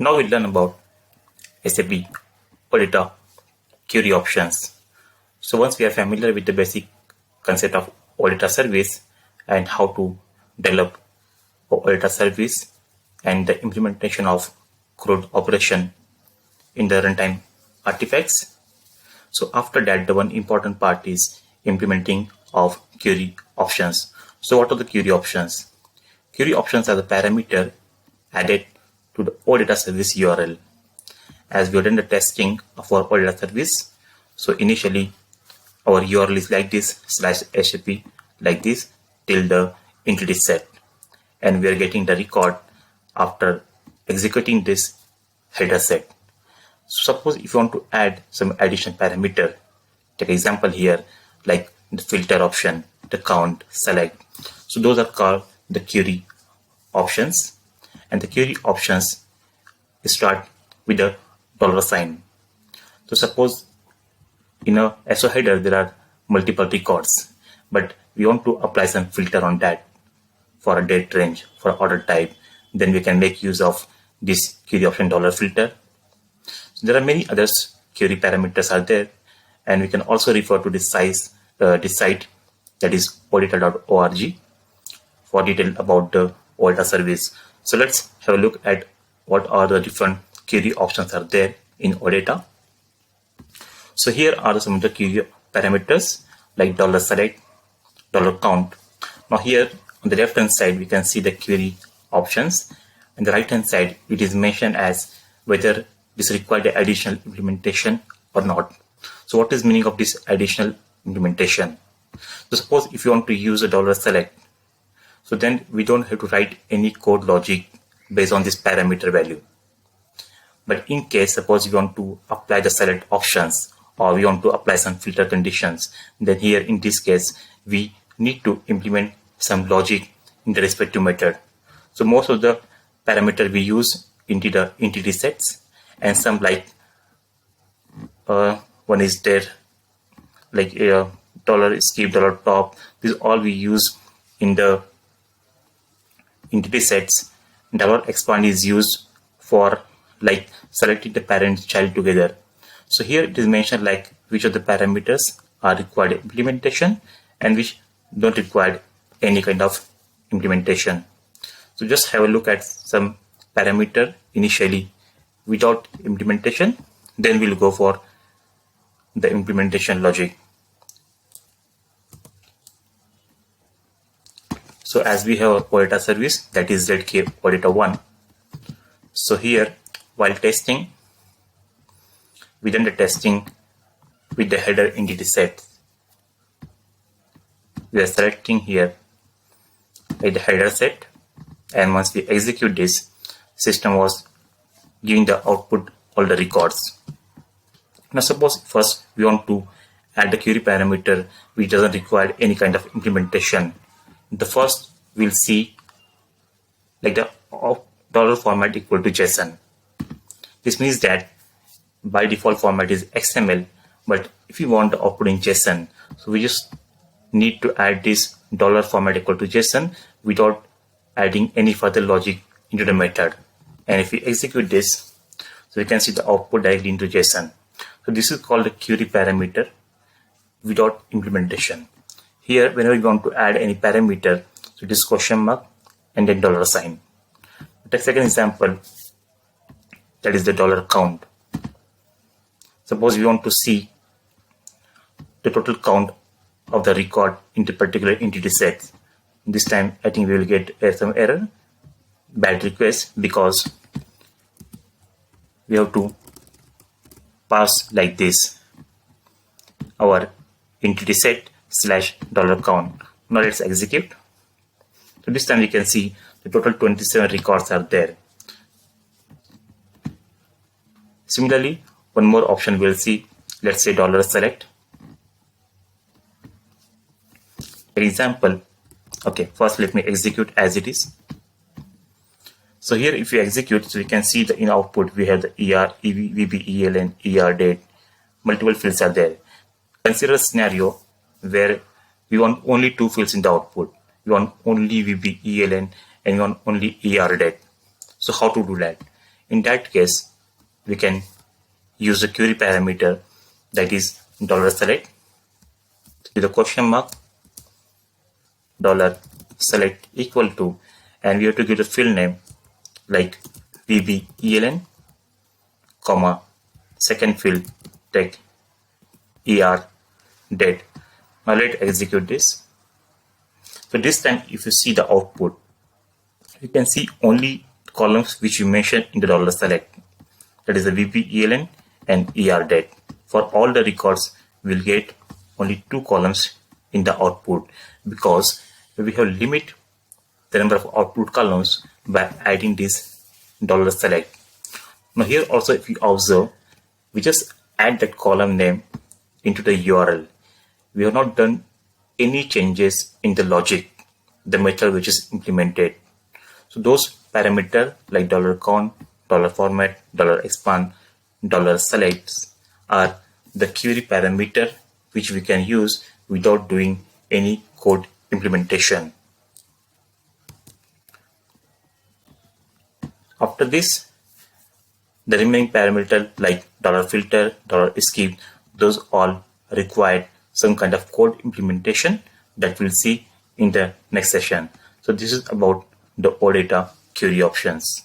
Now we'll learn about SAP odata query options. So once we are familiar with the basic concept of odata service and how to develop odata service and the implementation of CRUD operation in the runtime artifacts. So after that, the one important part is implementing of query options. So what are the query options? Query options are the parameter added to the OData service URL. As we have done the testing of our OData service, so initially our URL is like this /SAP like this till the entity set, and we are getting the record after executing this header set. So suppose if you want to add some additional parameter, take example here like the filter option, the count, select. So those are called the query options, and the query options start with a $sign. So suppose in a SO header there are multiple records, but we want to apply some filter on that for a date range, for order type, then we can make use of this query option $filter. So there are many other query parameters are there, and we can also refer to this site that is odata.org for detail about the OData service. So let's have a look at what are the different query options are there in OData. So here are some of the query parameters like $select, $count. Now here on the left hand side we can see the query options, and the right hand side it is mentioned as whether this required additional implementation or not. So what is meaning of this additional implementation? So suppose if you want to use a $select, so then we don't have to write any code logic based on this parameter value. But in case suppose you want to apply the select options or we want to apply some filter conditions, then here in this case we need to implement some logic in the respective method. So most of the parameter we use into the entity sets, and some like one is there like $skip, $top. These all we use in the entity sets. $expand is used for like selecting the parent child together. So here it is mentioned like which of the parameters are required implementation and which don't require any kind of implementation. So just have a look at some parameter initially without implementation, then we'll go for the implementation logic. So as we have a OData service that is ZK OData 1. So here while testing, we done the testing with the header entity set. We are selecting here the header set, and once we execute this, system was giving the output all the records. Now suppose first we want to add the query parameter which doesn't require any kind of implementation. The first we'll see like the dollar format equal to JSON. This means that by default format is XML, but if you want the output in JSON, so we just need to add this dollar format equal to JSON without adding any further logic into the method. And if we execute this, so we can see the output directly into JSON. So this is called the query parameter without implementation. Here, whenever you want to add any parameter, so it is question mark and then $sign. Take second example, that is the $count. Suppose we want to see the total count of the record in the particular entity set. This time I think we will get some error, bad request, because we have to pass like this our entity set /$count. Now let's execute. So this time we can see the total 27 records are there. Similarly, one more option we'll see. Let's say $select. For example, okay, first let me execute as it is. So here if you execute, so you can see the in output we have the ER, VB, ELN, ER date, multiple fields are there. Consider a scenario where we want only two fields in the output. We want only VB, ELN, and we want only ER date. So how to do that? In that case, we can use the query parameter that is $select with a question mark, $select equal to, and we have to give the field name like VBELN, comma, second field take ER date. Now let's execute this. So this time if you see the output, you can see only columns which you mentioned in the $select. That is the VBELN and ER date. For all the records, we'll get only 2 columns in the output because we have limit the number of output columns by adding this $select. Now here also if you observe, we just add that column name into the URL. We have not done any changes in the logic, the method which is implemented. So those parameters like $count, $format, $expand, $selects are the query parameter which we can use without doing any code implementation. After this, the remaining parameter like $filter, $skip, those all require some kind of code implementation that we'll see in the next session. So this is about the OData query options.